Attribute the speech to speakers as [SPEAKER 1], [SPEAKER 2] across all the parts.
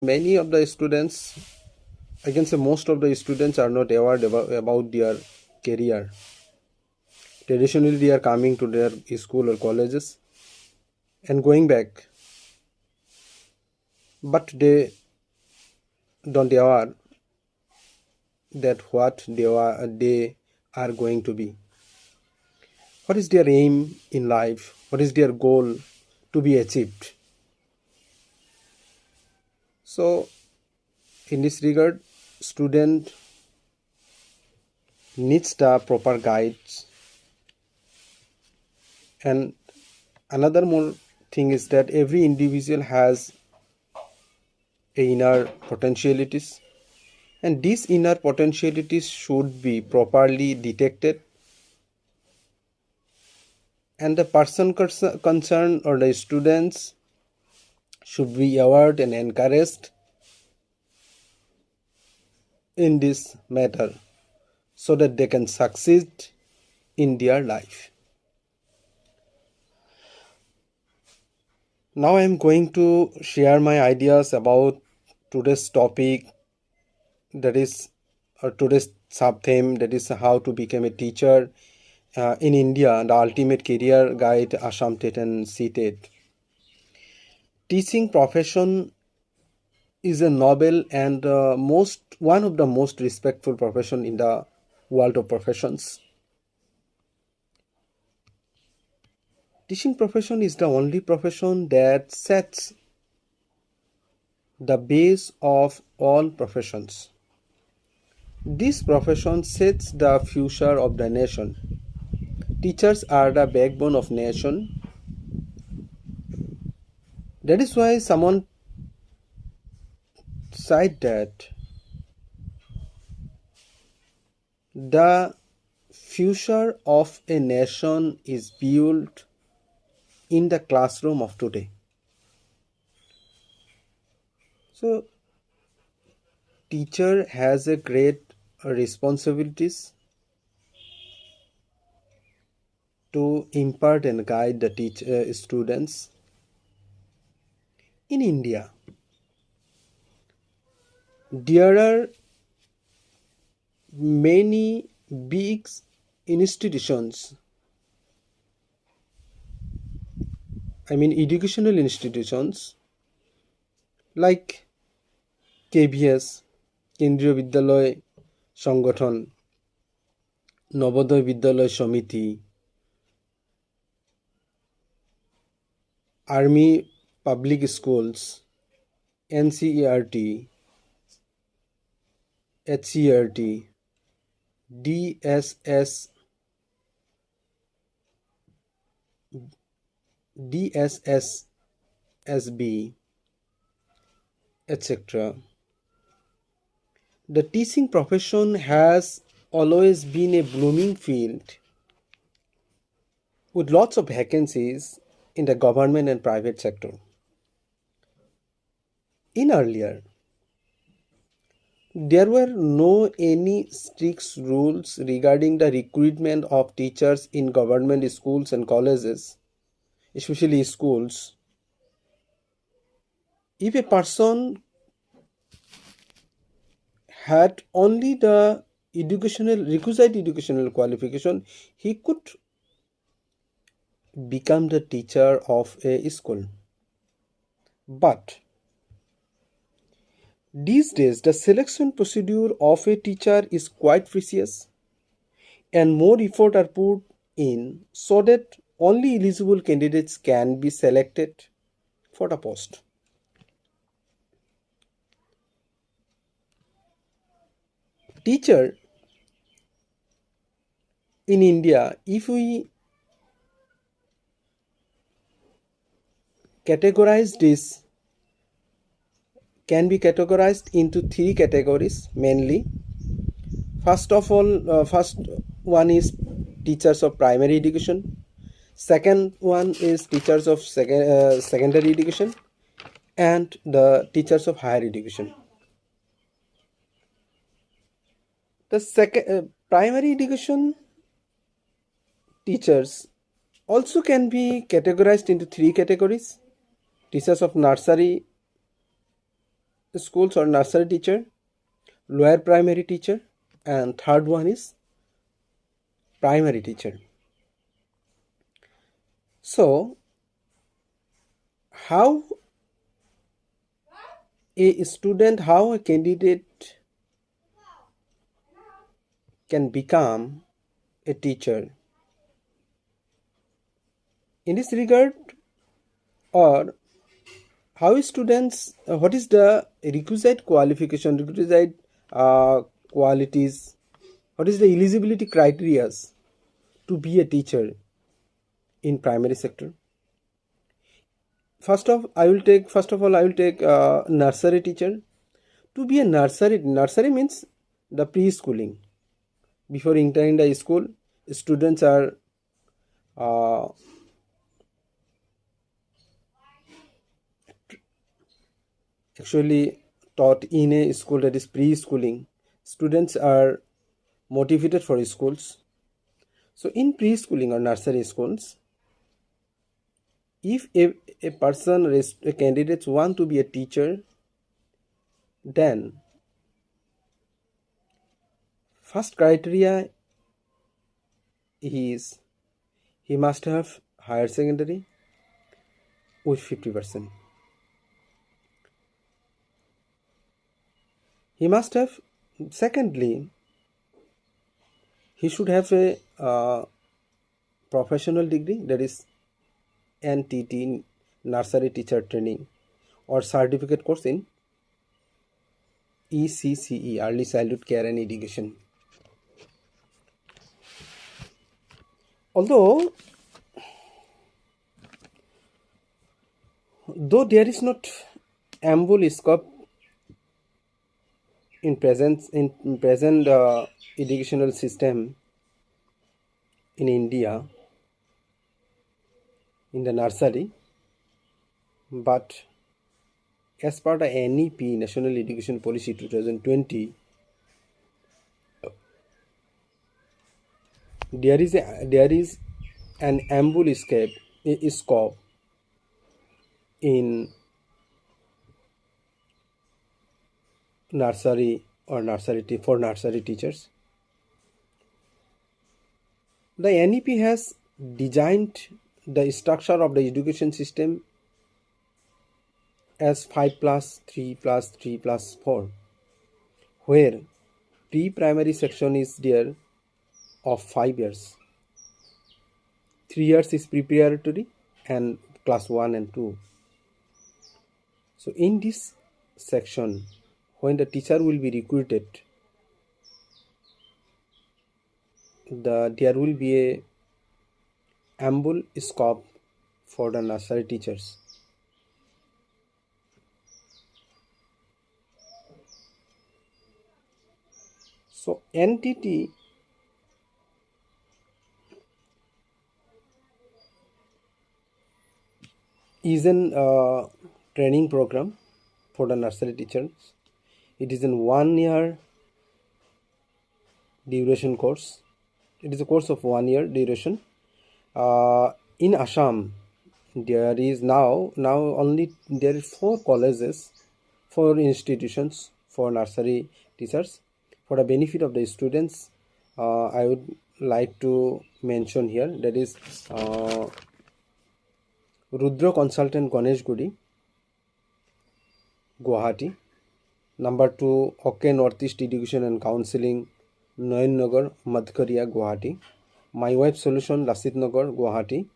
[SPEAKER 1] Many of the students, I can say most of the students are not aware about their career. Traditionally, they are coming to their school or colleges and going back, but they don't aware that what they are going to be. What is their aim in life? What is their goal to be achieved? So, in this regard, student needs the proper guides. And another more thing is that every individual has a inner potentialities, and these inner potentialities should be properly detected, and the person concerned or the students should be aware and encouraged in this matter so that they can succeed in their life. Now I am going to share my ideas about today's topic, that is today's sub theme, that is how to become a teacher in India, the ultimate career guide, Assam TET and CTET. Teaching profession is a noble and most one of the most respectful profession in the world of professions. Teaching profession is the only profession that sets the base of all professions. This profession sets the future of the nation. Teachers are the backbone of nation. That is why someone said that the future of a nation is built in the classroom of today. So teacher has a great responsibilities to impart and guide the students. In India, there are many big institutions, I mean educational institutions like KBS, কেন্দ্রীয় বিদ্যালয় সংগঠন, নবোদয় বিদ্যালয় সমিতি, Army Public Schools, NCERT, HCERT, DSS, DSSSB, etc. The teaching profession has always been a blooming field with lots of vacancies in the government and private sector. In earlier, there were no any strict rules regarding the recruitment of teachers in government schools and colleges, especially schools. If a person had only the requisite educational qualification, he could become the teacher of a school. But these days, the selection procedure of a teacher is quite precious, and more effort are put in so that only eligible candidates can be selected for the post. Teacher in India, if we categorize this, can be categorized into three categories mainly. First one is teachers of primary education. Second one is teachers of secondary education, and the teachers of higher education. The primary education teachers also can be categorized into three categories: teachers of nursery, schools or nursery teacher, lower primary teacher, and third one is primary teacher. So how how a candidate can become a teacher? In this regard, or how students, what is the requisite qualification, requisite qualities, what is the eligibility criteria to be a teacher in primary sector? First of all I will take nursery teacher. To be a nursery means the preschooling. Before entering the school, students are uh, actually taught in a school, that is preschooling. Students are motivated for schools. So in preschooling or nursery schools, if a person, a candidate want to be a teacher, then first criteria is he must have higher secondary with 50%. He must have, secondly, he should have a professional degree, that is NTT, nursery teacher training, or certificate course in ECCE, early childhood care and education. Although there is not ample scope in present educational system in India in the nursery, but as per the NEP, National Education Policy 2020, there is an ample scope in nursery or for nursery teachers. The NEP has designed the structure of the education system as 5+3+3+4, where pre-primary section is there of 5 years. 3 years is preparatory and class 1 and 2. So in this section, when the teacher will be recruited, there will be a ample scope for the nursery teachers. So NTT is an training program for the nursery teachers. It is in 1 year duration course. It is a course of 1 year duration. In Assam, there is now only there is 4 colleges, 4 institutions for nursery teachers. For the benefit of the students, I would like to mention here, that is Rudra Consultant Ganeshguri, Guwahati. Number 2, OK Northeast Education and Counseling, Nayannagar, Madhkariya, Guwahati. My Wife Solution, Lasit Nagar, Guwahati.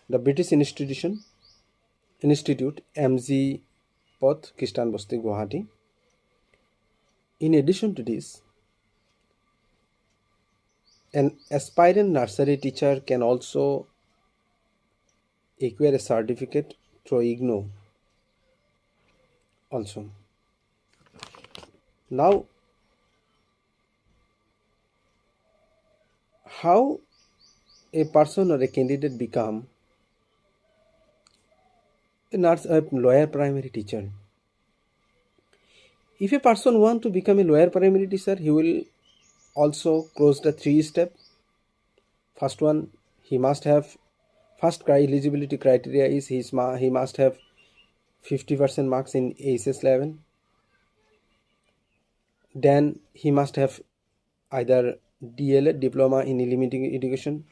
[SPEAKER 1] The British Institute, MG Path, Kistan Basti, Guwahati. In addition to this, an aspirant nursery teacher can also acquire a certificate through IGNOU also. Now, how a person or a candidate become a lower primary teacher? If a person want to become a lower primary teacher, he will also cross the 3 steps. First one, he must have, first eligibility criteria is he must have 50% marks in ASS 11. Then he must have either DLEd, Diploma in Elementary Education,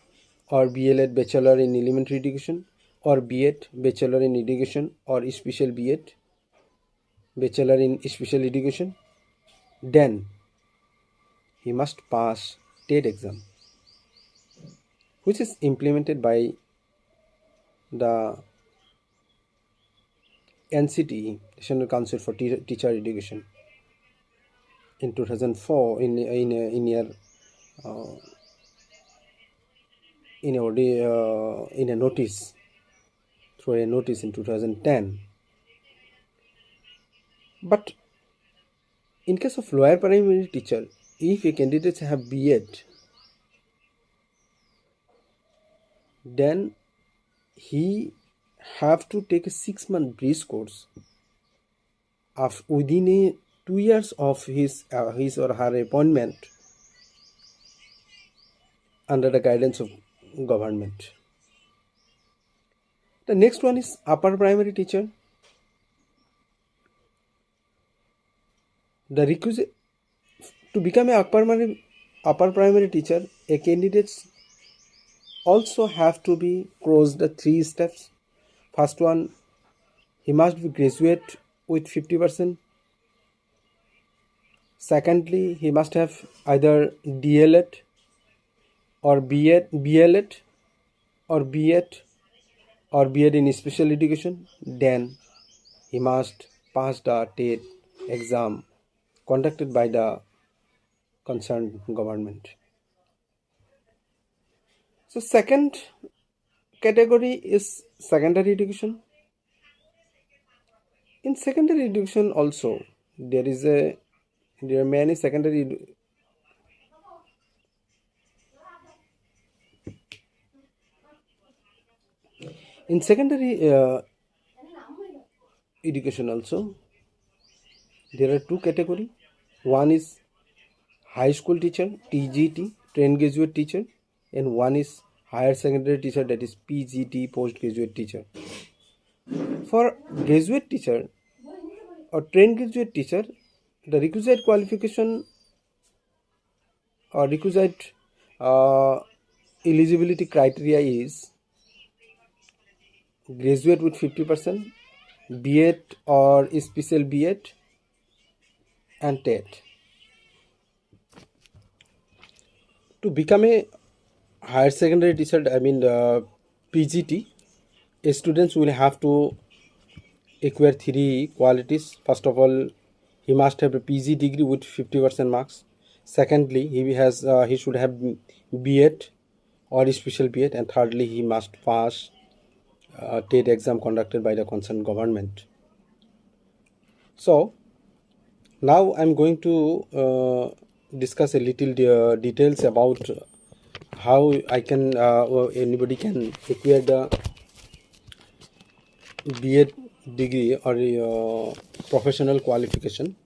[SPEAKER 1] or BLEd, Bachelor in Elementary Education, or B.Ed, Bachelor in Education, or Special B.Ed, Bachelor in Special Education. Then he must pass TET exam, which is implemented by the NCTE, National Council for Teacher Education, in 2004 uh, in a notice, through a notice in 2010. But in case of lower primary teacher, if a candidate have B.Ed, then he have to take a 6-month bridge course within 2 years of his or her appointment under the guidance of government. The next one is upper primary teacher. The requisite to become a upper primary teacher, a candidate also have to be cross the 3 steps. First one, he must be graduate with 50%. Secondly, he must have either DLEd or BLEd or B.Ed or B.Ed in special education. Then he must pass the TET exam conducted by the concerned government. So second category is secondary education. In secondary education also there are many secondary in secondary education also there are two category. One is high school teacher, TGT, trained graduate teacher, and one is higher secondary teacher, that is PGT, postgraduate teacher. For graduate teacher or trained graduate teacher, the requisite qualification or requisite eligibility criteria is graduate with 50%, B.Ed or special B.Ed, and TET. To become a higher secondary teacher, PGT, students will have to acquire 3 qualities. First of all, he must have a PG degree with 50% marks. Secondly, he should have B.Ed or special B.Ed, and thirdly, he must pass TET exam conducted by the concerned government. So now I'm going to discuss a little details about how I can anybody can acquire the B.Ed degree or professional qualification.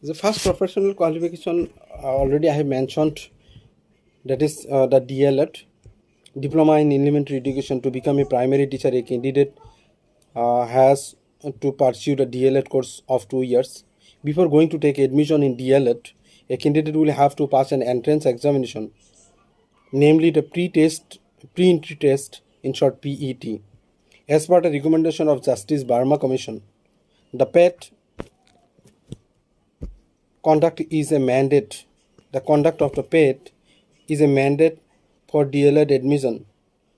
[SPEAKER 1] The first professional qualification already I have mentioned, that is the DLEd, Diploma in Elementary Education. To become a primary teacher, a candidate has to pursue the DLEd course of 2 years. Before going to take admission in DLEd, a candidate will have to pass an entrance examination, namely the pre-entry test, in short PET. As per the recommendation of Justice Barma Commission, the PET conduct is a mandate. The conduct of the PET is a mandate for DLEd admission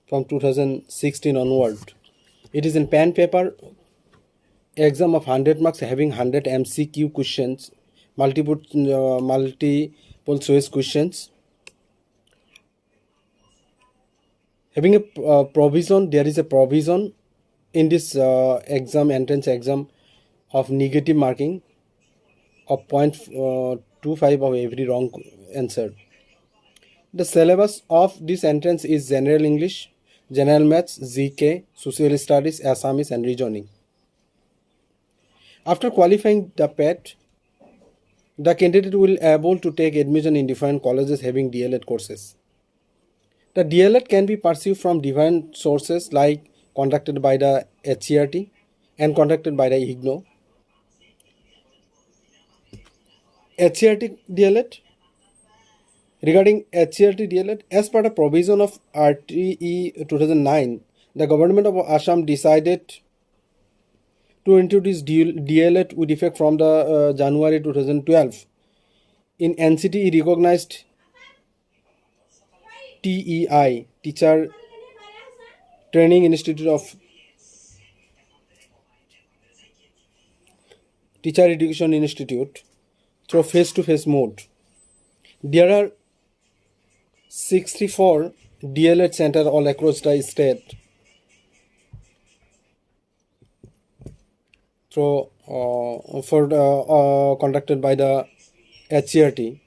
[SPEAKER 1] from 2016 onward. It is in pen paper exam of 100 marks having 100 MCQ questions, multiple choice questions. Having a provision, there is a provision in this entrance exam of negative marking of 0.25 of every wrong answer. The syllabus of this entrance is General English, General Maths, GK, Social Studies, Assamese, and Reasoning. After qualifying the PET, the candidate will be able to take admission in different colleges having DLEd courses. The DLEd can be pursued from different sources like conducted by the HCRT and conducted by the IGNOU. HCRT DLED. Regarding HCRT DLED, as per the provision of RTE 2009, the government of Assam decided to introduce DLED with effect from the January 2012. In NCT recognized TEI, Teacher Training Institute of Teacher Education Institute through face-to-face mode. There are 64 DLED centers all across the state through conducted by the HCRT.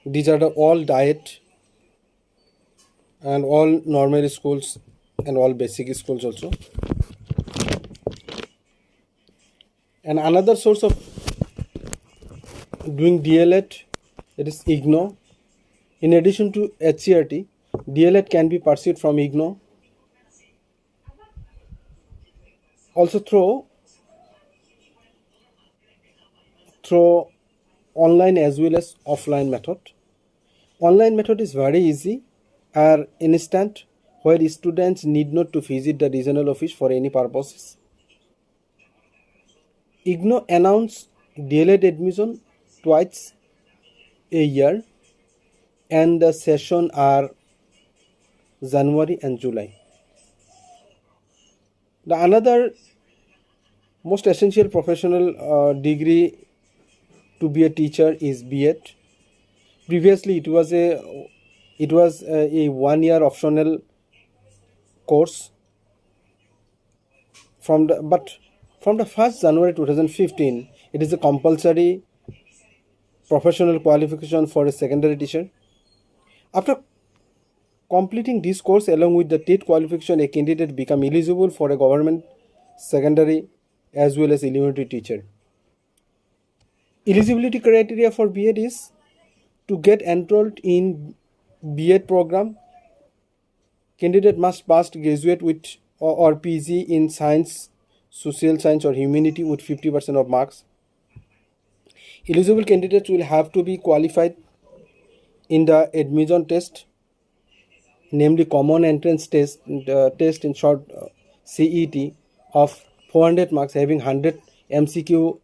[SPEAKER 1] These are all diet and all normal schools and all basic schools also. And another source of doing DLED, it is IGNO. In addition to HCRT, DLED can be pursued from IGNO. Also through online as well as offline method. Online method is very easy and instant, where students need not to visit the regional office for any purposes. IGNO announced DLED admission twice a year, and the session are January and July. The another most essential professional degree to be a teacher is B.Ed. Previously, it was a 1 year optional course. From the 1st January 2015, it is a compulsory professional qualification for a secondary teacher. After completing this course along with the TET qualification, a candidate become eligible for a government secondary as well as elementary teacher. Eligibility criteria for B.Ed is to get enrolled in B.Ed program. Candidate must pass graduate with or PG in science, social science or humanity with 50% of marks. Eligible candidates will have to be qualified in the admission test, namely common entrance test in short CET of 400 marks, having 100 MCQ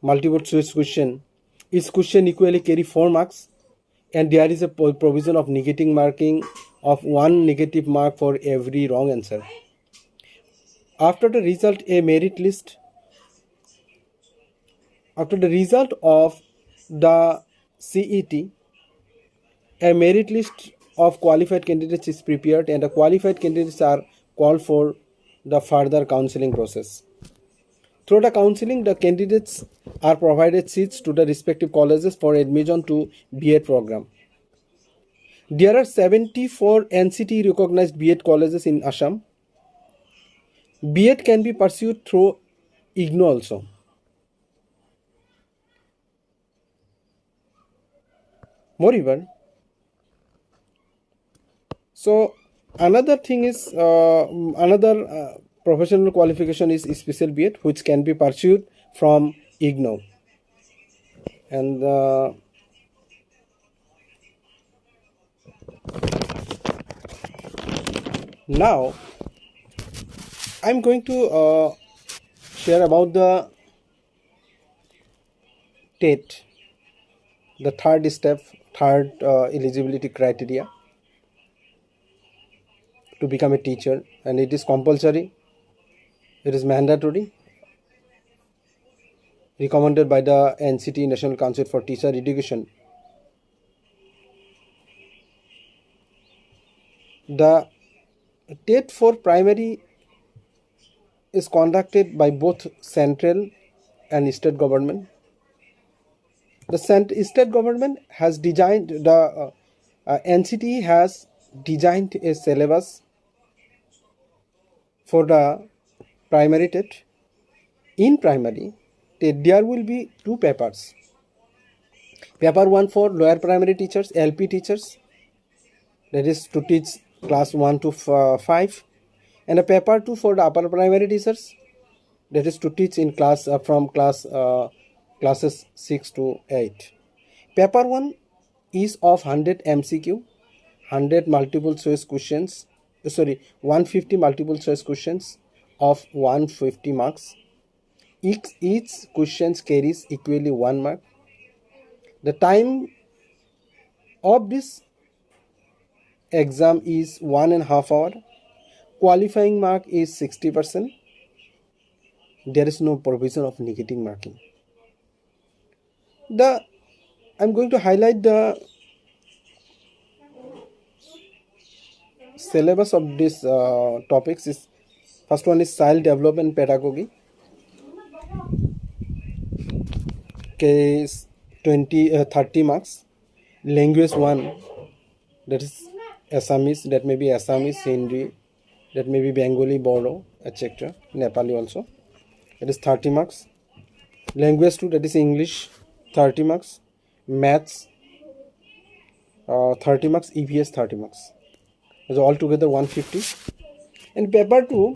[SPEAKER 1] multiple choice question. Each question equally carry 4 marks, and there is a provision of negative marking of 1 negative mark for every wrong answer. After the result of the CET, a merit list of qualified candidates is prepared, and the qualified candidates are called for the further counseling process. Through the counseling, the candidates are provided seats to the respective colleges for admission to B.Ed program. There are 74 NCT recognized B.Ed colleges in Assam. B.Ed can be pursued through IGNO also. Moreover, so another thing is professional qualification is special B.Ed, which can be pursued from IGNO. And now I'm going to share about the TET, the third step, eligibility criteria to become a teacher, and it is compulsory, it is mandatory, recommended by the NCT, National Council for Teacher Education. The TET for primary is conducted by both central and state government. The state government has designed, the NCT has designed a syllabus for the primary TET. In primary TET, there will be 2 papers. Paper 1 for lower primary teachers, LP teachers, that is to teach class 1 to 5, and a paper 2 for the upper primary teachers, that is to teach in class from class classes 6 to 8. Paper 1 is of 100 MCQ, 100 multiple choice questions, 150 multiple choice questions of 150 marks. Each question carries equally 1 mark. The time of this exam is 1.5 hour. Qualifying mark is 60%. There is no provision of negative marking. I'm going to highlight the syllabus of this topics. Is first one is child development pedagogy. Case 30 marks. Language 1, that is Assamese, that may be Assamese, Hindi, that may be Bengali, Bodo, etc. Nepali also, that is 30 marks. Language 2, that is English, 30 marks. Maths 30 marks. EVS 30 marks. So altogether 150. And paper 2,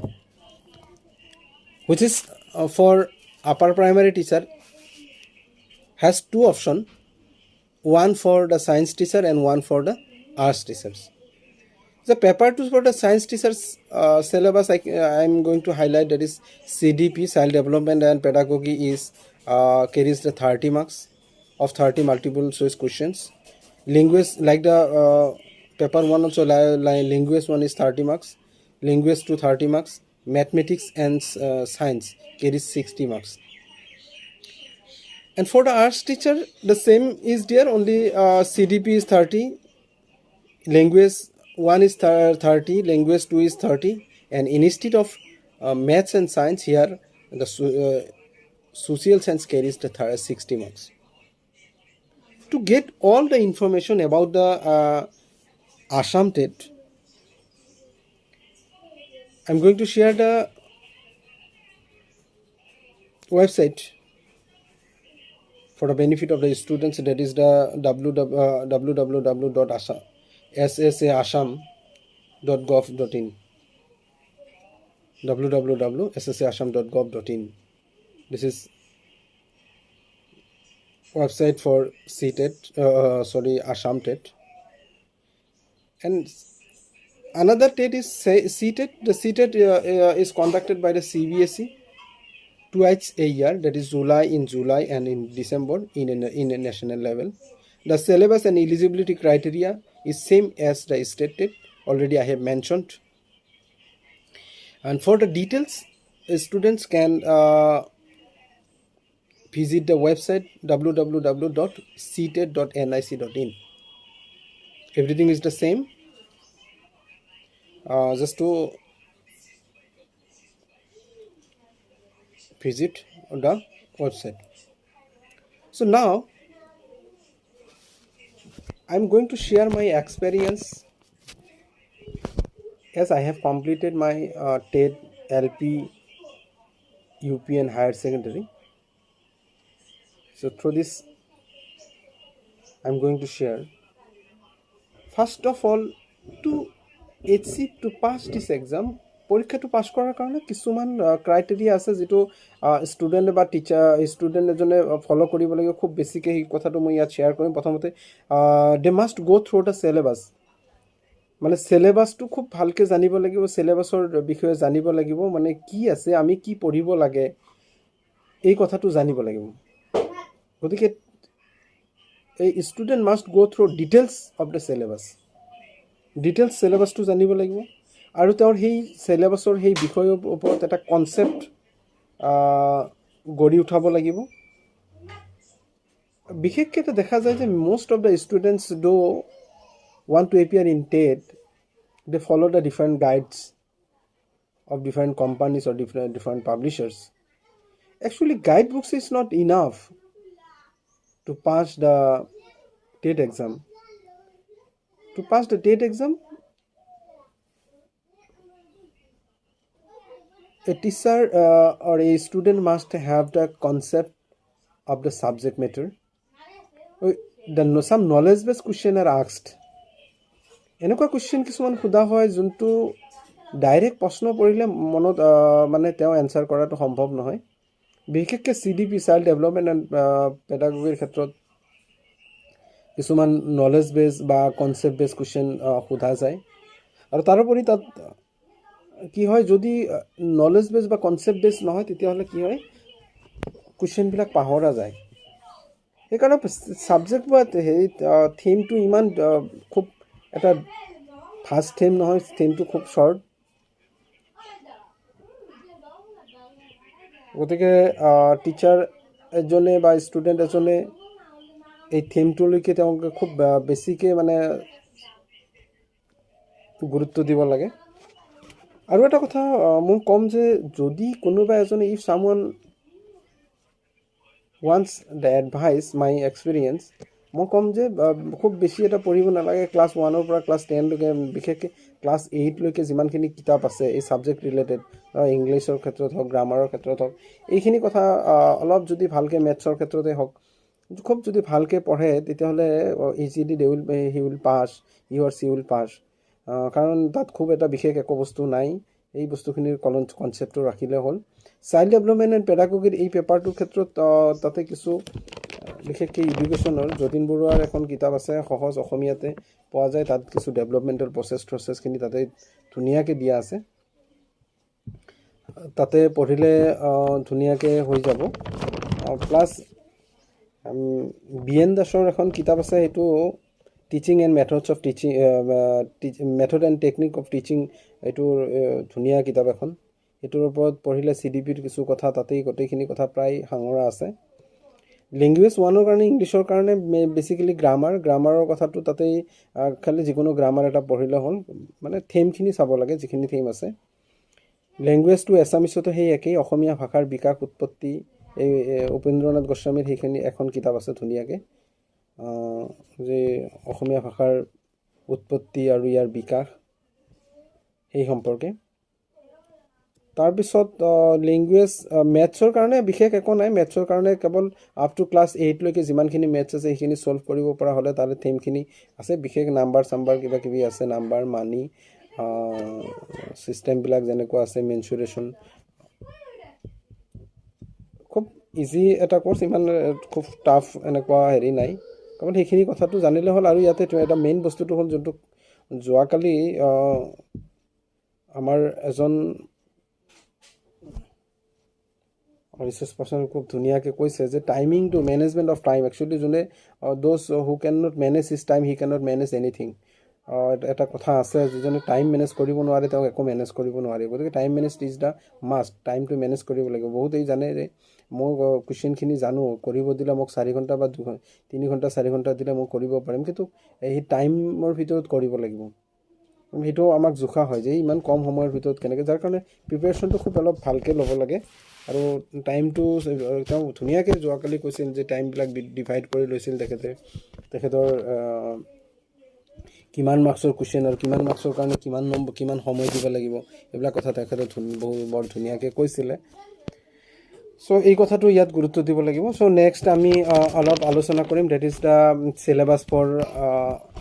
[SPEAKER 1] which is for upper primary teacher, has two options, one for the science teacher and one for the arts teachers. The paper 2 for the science teachers syllabus I'm going to highlight, that is CDP, child development and pedagogy, is carries the 30 marks of 30 multiple choice questions. Linguist, like the paper 1 also, linguist 1 is 30 marks, linguist 2 30 marks, mathematics and science carries 60 marks. And for the arts teacher, the same is there, only CDP is 30, language 1 is 30, language 2 is 30, and instead of maths and science, here the social science carries the 60 marks. To get all the information about the Assam TET, I'm going to share the website for the benefit of the students, that is the www.ssasam.gov.in, www.ssasam.gov.in. This is website for CTET, Assam TET. And another TET is CTET. The CTET is conducted by the CBSE twice a year, that is in July and in December in a national level. The syllabus and eligibility criteria is same as the state TET, already I have mentioned. And for the details, students can visit the website www.ctet.nic.in. Everything is the same. Just to visit the website. So now I'm going to share my experience, as I have completed my TET, LP, UP and higher secondary. So through this I'm going to share. First of all, to achieve to pass this exam, পৰীক্ষাটো পাছ কৰাৰ কাৰণে কিছুমান criteria আছে, যিটো student বা student এজনে follow' কৰিব লাগিব। খুব বেছিকৈ সেই কথাটো মই ইয়াত শ্বেয়াৰ কৰিম। প্ৰথমতে দে must go' through the syllabus, মানে চিলেবাছটো খুব ভালকৈ জানিব লাগিব, চিলেবাছৰ বিষয়ে জানিব লাগিব, মানে কি আছে, আমি কি পঢ়িব লাগে, এই কথাটো জানিব লাগিব। গতিকে এই student must go' through details of the syllabus, details চিলেবাছটো জানিব লাগিব, আৰু তেওঁৰ সেই চিলেবাছৰ সেই বিষয়ৰ ওপৰত এটা কনচেপ্ট গঢ়ি উঠাব লাগিব। বিশেষকৈ এটা দেখা যায় যে most of the students do want to appear in TET, they follow the different guides of different companies or different publishers. Actually, guidebooks is not enough to pass the TET exam. To pass the TET exam, a teacher or a student must have the concept of the subject matter. Some knowledge based question are asked. এনেকুৱা question কিছুমান সোধা হয় যোনটো direct প্ৰশ্ন পঢ়িলে মনত মানে তেওঁ এনচাৰ কৰাটো সম্ভৱ নহয়। বিশেষকৈ CDP চাইল্ড ডেভেলপমেণ্ট এণ্ড পেডাগগীৰ ক্ষেত্ৰত কিছুমান নলেজ বেছ বা কনচেপ্ট বেছ কুৱেশ্যন সোধা যায় আৰু তাৰোপৰি তাত কি হয় যদি নলেজ বেছ বা কনচেপ্ট বেছ নহয় তেতিয়াহ'লে কি হয় কুৱেশ্যনবিলাক পাহৰা যায় সেইকাৰণে ছাবজেক্ট বা হেৰি থিমটো ইমান খুব এটা ফাষ্ট থিম নহয় থিমটো খুব শ্বৰ্ট গতিকে টিচাৰ এজনে বা ষ্টুডেণ্ট এজনে এই থিমটোলৈকে তেওঁলোকে খুব বেছিকৈ মানে গুৰুত্ব দিব লাগে আৰু এটা কথা মই ক'ম যে যদি কোনোবা এজনে if চামৱান wants the advice my experience মই ক'ম যে খুব বেছি এটা পঢ়িব নালাগে ক্লাছ 1ৰ পৰা ক্লাছ 10লৈকে বিশেষকৈ ক্লাছ 8লৈকে যিমানখিনি কিতাপ আছে এই ছাবজেক্ট ৰিলেটেড ইংলিছৰ ক্ষেত্ৰত হওক গ্ৰামাৰৰ ক্ষেত্ৰত হওক এইখিনি কথা অলপ যদি ভালকৈ মেথছৰ ক্ষেত্ৰতে হওক খুব যদি ভালকৈ পঢ়ে তেতিয়াহ'লে easily he will pass he or she will pass কাৰণ তাত খুব এটা বিশেষ একো বস্তু নাই এই বস্তুখিনিৰ কনচেপ্টটো ৰাখিলে হ'ল চাইল্ড ডেভেলপমেণ্ট এণ্ড পেডাগগীৰ এই পেপাৰটোৰ ক্ষেত্ৰত তাতে কিছু বিশেষকৈ এডুকেশ্যনৰ যতীন বৰুৱাৰ এখন কিতাপ আছে সহজ অসমীয়াতে পোৱা যায় তাত কিছু ডেভেলপমেণ্টেল প্ৰচেছখিনি তাতে ধুনীয়াকৈ দিয়া আছে তাতে পঢ়িলে ধুনীয়াকৈ হৈ যাব প্লাছ BN দাসৰ এখন কিতাপ আছে সেইটো teaching and methods of teaching method and technique of teaching এইটো ধুনীয়া কিতাপ এখন এইটোৰ ওপৰত পঢ়িলে CDPৰ কিছু কথা তাতেই গোটেইখিনি কথা প্ৰায় সাঙুৰা আছে লেংগুৱেজ 1ৰ কাৰণে ইংলিছৰ কাৰণে বেছিকেলি গ্ৰামাৰৰ কথাটো তাতেই খালি যিকোনো গ্ৰামাৰ এটা পঢ়িলে হ'ল মানে থিমখিনি চাব লাগে যিখিনি থিম আছে লেংগুৱেজটো এছামিছতো সেই একেই অসমীয়া ভাষাৰ বিকাশ উৎপত্তি এই উপেন্দ্ৰনাথ গোস্বামীৰ সেইখিনি এখন কিতাপ আছে ধুনীয়াকৈ যে অসমীয়া ভাষাৰ উৎপত্তি আৰু ইয়াৰ বিকাশ সেই সম্পৰ্কে তাৰপিছত লেংগুৱেজ মেথছৰ কাৰণে বিশেষ একো নাই মেথছৰ কাৰণে কেৱল আপ টু ক্লাছ 8লৈকে যিমানখিনি মেথছ আছে সেইখিনি ছল্ভ কৰিব পৰা হ'লে তাৰে থিমখিনি আছে বিশেষ নাম্বাৰ কিবা কিবি আছে নাম্বাৰ মানি চিষ্টেমবিলাক যেনেকুৱা আছে মেনচুৰেশ্যন খুব ইজি এটা কোৰ্চ ইমান খুব টাফ এনেকুৱা হেৰি নাই কাৰণ সেইখিনি কথাটো জানিলে হ'ল আৰু ইয়াতে এটা মেইন বস্তুটো হ'ল যোনটো যোৱাকালি আমাৰ এজন ৰিচাৰ্চ পাৰ্চন খুব ধুনীয়াকৈ কৈছে যে টাইমিংটো মেনেজমেণ্ট অফ টাইম একচুৱেলি যোনে দ'জ হু কেন not manage his time he কেন নট মেনেজ এনিথিং এটা কথা আছে যিজনে টাইম মেনেজ কৰিব নোৱাৰে তেওঁক একো মেনেজ কৰিব নোৱাৰে গতিকে time manage is the must টাইমটো মেনেজ কৰিব লাগিব বহুতেই জানে যে মই কুৱেশ্যনখিনি জানো কৰিব দিলে মোক 4 ঘণ্টা বা 3 ঘণ্টা 4 ঘণ্টা দিলে মই কৰিব পাৰিম কিন্তু এই টাইমৰ ভিতৰত কৰিব লাগিব সেইটো আমাক জোখা হয় যে ইমান কম সময়ৰ ভিতৰত কেনেকৈ যাৰ কাৰণে প্ৰিপেৰেশ্যনটো খুব অলপ ভালকৈ ল'ব লাগে আৰু টাইমটো তেওঁ ধুনীয়াকৈ যোৱাকালি কৈছিল যে টাইমবিলাক ডিভাইড কৰি লৈছিল তেখেতৰ কিমান মাৰ্কছৰ কুৱেশ্যন আৰু কিমান মাৰ্কছৰ কাৰণে কিমান সময় দিব লাগিব এইবিলাক কথা তেখেতে বৰ ধুনীয়াকৈ কৈছিলে চ' এই কথাটো ইয়াত গুৰুত্ব দিব লাগিব চ' নেক্সট আমি অলপ আলোচনা কৰিম that is the syllabus for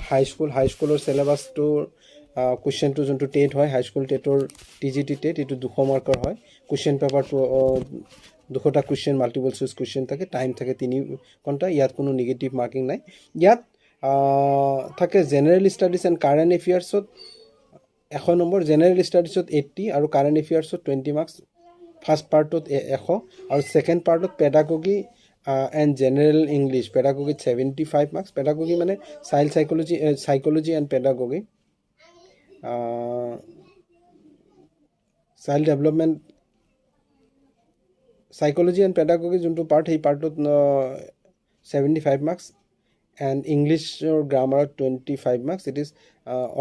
[SPEAKER 1] হাইস্কুলৰ চিলেবাছটোৰ কুৱেশ্যনটো যোনটো টেট হয় হাইস্কুল টেটৰ TGT টেট এইটো 200 মাৰ্কৰ হয় কুৱেশ্যন পেপাৰটো 200টা কুৱেশ্যন মাল্টিপল চইচ কুৱেশ্যন থাকে টাইম থাকে 3 ঘণ্টা ইয়াত কোনো নিগেটিভ মাৰ্কিং নাই ইয়াত থাকে জেনেৰেল ষ্টাডিজ এণ্ড কাৰেণ্ট এফেয়াৰ্ছত 100 নম্বৰ জেনেৰেল ষ্টাডিজত 80 আৰু কাৰেণ্ট এফেয়াৰ্ছত 20 মাৰ্কছ ফাৰ্ষ্ট পাৰ্টত 100 আৰু ছেকেণ্ড পাৰ্টত পেডাগগী এণ্ড জেনেৰেল ইংলিছ পেডাগগীত 75 মাৰ্কছ পেডাগগী মানে child psychology and pedagogy child development psychology and pedagogy যোনটো পাৰ্ট সেই পাৰ্টত 75 মাৰ্কছ এণ্ড ইংলিছৰ গ্ৰামাৰত 25 marks it is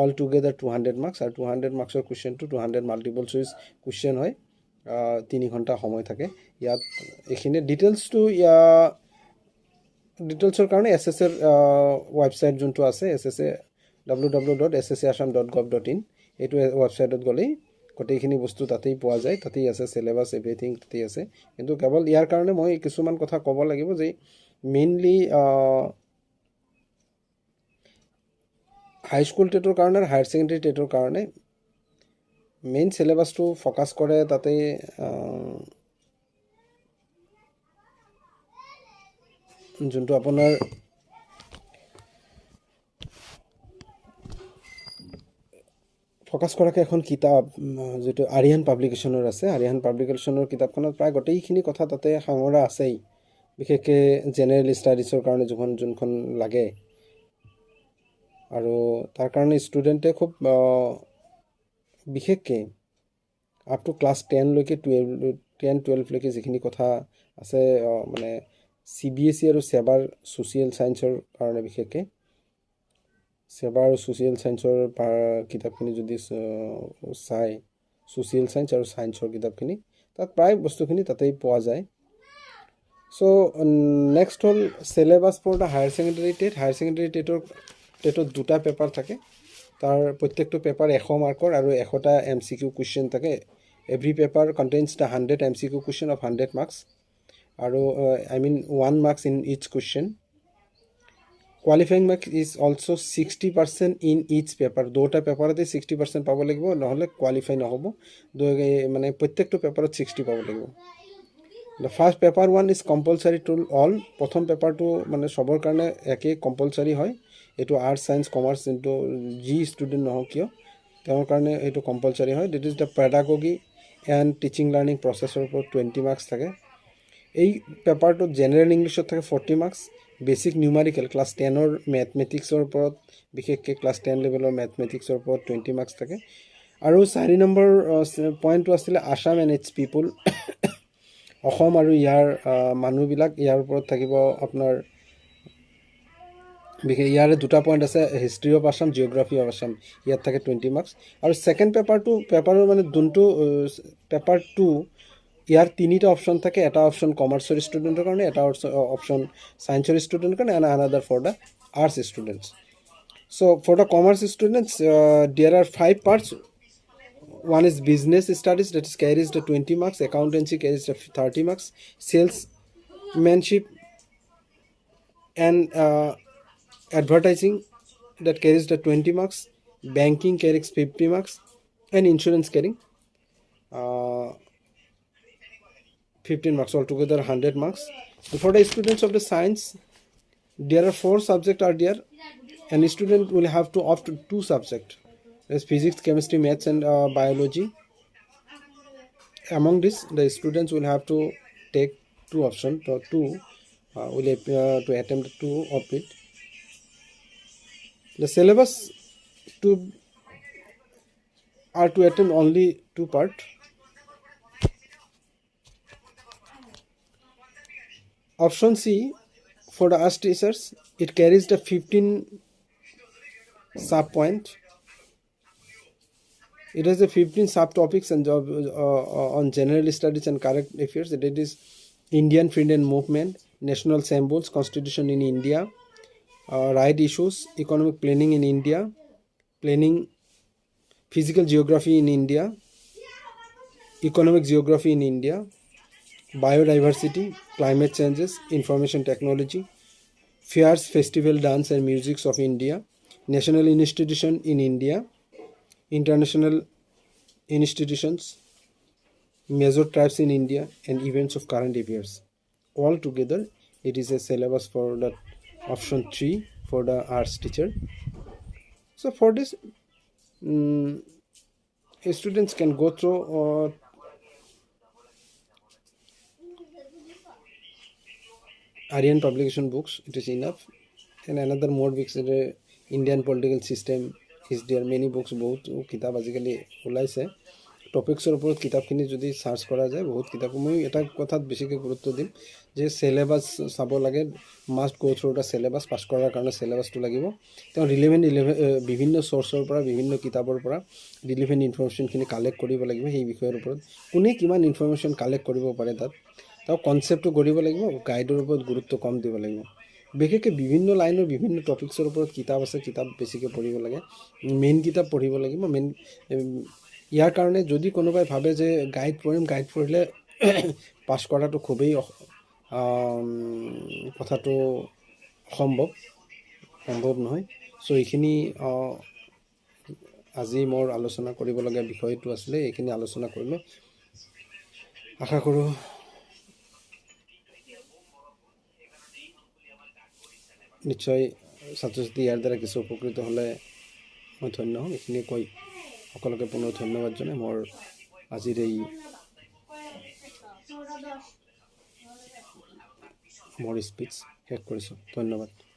[SPEAKER 1] all together 200 marks আৰু 200 মাৰ্কছৰ কুৱেশ্যনটো 200 মাল্টিপল চইচ কুৱেশ্যন হয় 3 ঘণ্টা সময় থাকে ইয়াত এইখিনি ডিটেইলছৰ কাৰণে SSAৰ ৱেবছাইট যোনটো আছে SSA www.ssasam.gov.in এইটো ৱেবছাইটত গ'লেই গোটেইখিনি বস্তু তাতেই পোৱা যায় তাতেই আছে চিলেবাছ এভৰিথিং তাতেই আছে কিন্তু কেৱল ইয়াৰ কাৰণে মই কিছুমান কথা ক'ব লাগিব যে মেইনলি হাইস্কুল টেটৰ কাৰণে আৰু হায়াৰ ছেকেণ্ডেৰী টেটৰ কাৰণে মেইন চিলেবাছটো ফ'কাছ কৰে তাতে যোনটো আপোনাৰ ফ'কাছ কৰাকৈ এখন কিতাপ যিটো আৰিয়ান পাব্লিকেশ্যনৰ আছে। আৰিয়ান পাব্লিকেশ্যনৰ কিতাপখনত প্ৰায় গোটেইখিনি কথা তাতে সাঙুৰা আছেই, বিশেষকৈ জেনেৰেল ষ্টাডিজৰ কাৰণে যোনখন লাগে। আৰু তাৰ কাৰণে ষ্টুডেণ্টে খুব বিশেষকৈ আপ টু ক্লাছ 10লৈকে 10-12লৈকে যিখিনি কথা আছে, মানে CBSE আৰু ছেবাৰ ছ'চিয়েল ছায়েন্সৰ কাৰণে বিশেষকৈ ছেবা আৰু ছ'চিয়েল ছায়েন্সৰ কিতাপখিনি যদি চাই, ছ'চিয়েল ছায়েন্স আৰু ছায়েন্সৰ কিতাপখিনি তাত প্ৰায় বস্তুখিনি তাতেই পোৱা যায়। চ' নেক্সট হ'ল syllabus for the higher secondary TET. Higher secondary টেটত দুটা পেপাৰ থাকে। তাৰ প্ৰত্যেকটো পেপাৰ 100 মাৰ্কৰ আৰু 100টা MCQ কুৱেশ্যন থাকে। Every paper contains the 100 MCQ question of 100 marks আৰু 1 marks in each question. Qualifying marks is also' 60% in each paper. দুটা পেপাৰতে 60% পাব লাগিব, নহ'লে কোৱালিফাই নহ'ব। মানে প্ৰত্যেকটো পেপাৰত 60 পাব লাগিব। The first paper 1 is compulsory to all. প্ৰথম পেপাৰটো মানে চবৰ কাৰণে একেই কম্পালচাৰী হয়। এইটো আৰ্টছ ছায়েন্স কমাৰ্চ যোনটো যি ষ্টুডেণ্ট নহওক কিয় তেওঁৰ কাৰণে এইটো কম্পালচাৰী হয়। This is the pedagogy and teaching learning প্ৰচেছৰ ওপৰত 20 মাৰ্কছ থাকে। এই পেপাৰটোত জেনেৰেল ইংলিছত থাকে 40 মাৰ্কছ। বেছিক নিউমাৰিকেল ক্লাছ 10ৰ মেথমেটিক্সৰ ওপৰত, বিশেষকৈ ক্লাছ 10 লেভেলৰ মেথমেটিক্সৰ ওপৰত 20 মাৰ্কছ থাকে। আৰু 4 নম্বৰ পইণ্টটো আছিলে আছাম এণ্ড ইটছ পিপুল। অসম আৰু ইয়াৰ মানুহবিলাক, ইয়াৰ ওপৰত থাকিব আপোনাৰ বিশেষ ইয়াৰে দুটা পইণ্ট আছে, history of Assam, geography of Assam. ইয়াত থাকে 20 মাৰ্কছ। আৰু ছেকেণ্ড পেপাৰৰ মানে যোনটো পেপাৰ 2, ইয়াৰ 3টা অপশ্যন থাকে। এটা অপশ্যন কমাৰ্চৰ ষ্টুডেণ্টৰ কাৰণে, এটা অপশ্যন ছায়েন্সৰ ষ্টুডেণ্টৰ কাৰণে, and another for the arts students. So' for the commerce students there are 5 parts. One is business studies, that is carries the 20 marks. Accountancy carries the 30 marks. Salesmanship and advertising, that carries the 20 marks. Banking carries 50 marks. And insurance carrying 15 marks. Altogether 100 marks. For the students of the science, there are 4 subjects are there. And a student will have to opt 2 subjects. There's physics, chemistry, maths and biology. Among this, the students will have to take 2 options, or 2 will to attempt 2 of it. The syllabus are to attempt only 2 parts. Option C for the arts teachers, it carries the 15 sub point. It has the 15 subtopics and on general studies and current affairs. That is Indian freedom movement, national symbols, constitution in India, right issues, economic planning in India, planning, physical geography in India, economic geography in India, biodiversity, climate changes, information technology, fairs, festival, dance and musics of India, national institution in India, international institutions, major tribes in India, and events of current affairs. All together, it is a syllabus for the option 3 for the arts teacher. So for this, students can go through Aryan publication books. It is enough. And another more books, Indian political system is there. Many books, বহুত কিতাপ আজিকালি ওলাইছে। টপিক্সৰ ওপৰত কিতাপখিনি যদি search কৰা যায়, বহুত কিতাপ। মই এটা কথাত বেছিকৈ গুৰুত্ব দিম যে চিলেবাছ চাব লাগে। Must go through the syllabus. Pass কৰাৰ কাৰণে চিলেবাছটো লাগিব। তেওঁ ৰিলেভেণ্ট বিভিন্ন চ'ৰ্চৰ পৰা, বিভিন্ন কিতাপৰ পৰা ৰিলেভেণ্ট ইনফৰমেশ্যনখিনি কালেক্ট কৰিব লাগিব। সেই বিষয়ৰ ওপৰত কোনে কিমান ইনফৰমেশ্যন কালেক্ট কৰিব পাৰে, তাত তেওঁ কনচেপ্টটো কৰিব লাগিব। গাইডৰ ওপৰত গুৰুত্ব কম দিব লাগিব। বিশেষকৈ বিভিন্ন লাইনৰ বিভিন্ন টপিক্সৰ ওপৰত কিতাপ আছে, কিতাপ বেছিকৈ পঢ়িব লাগে। মেইন কিতাপ পঢ়িব লাগিব। ইয়াৰ কাৰণে যদি কোনোবাই ভাবে যে গাইড পঢ়িম, গাইড পঢ়িলে পাছ কৰাটো খুবেই কথাটো সম্ভৱ নহয়। চ' এইখিনি আজি মোৰ আলোচনা কৰিবলগীয়া বিষয়টো আছিলে। এইখিনি আলোচনা কৰিলোঁ। আশা কৰোঁ নিশ্চয় ছাত্ৰ ছাত্ৰী ইয়াৰ দ্বাৰা কিছু উপকৃত হ'লে মই ধন্য হ'ম। এইখিনি কৈ সকলোকে পুনৰ ধন্যবাদ জনাই মোৰ আজিৰ এই মোৰ স্পীচ শেষ কৰিছোঁ। ধন্যবাদ।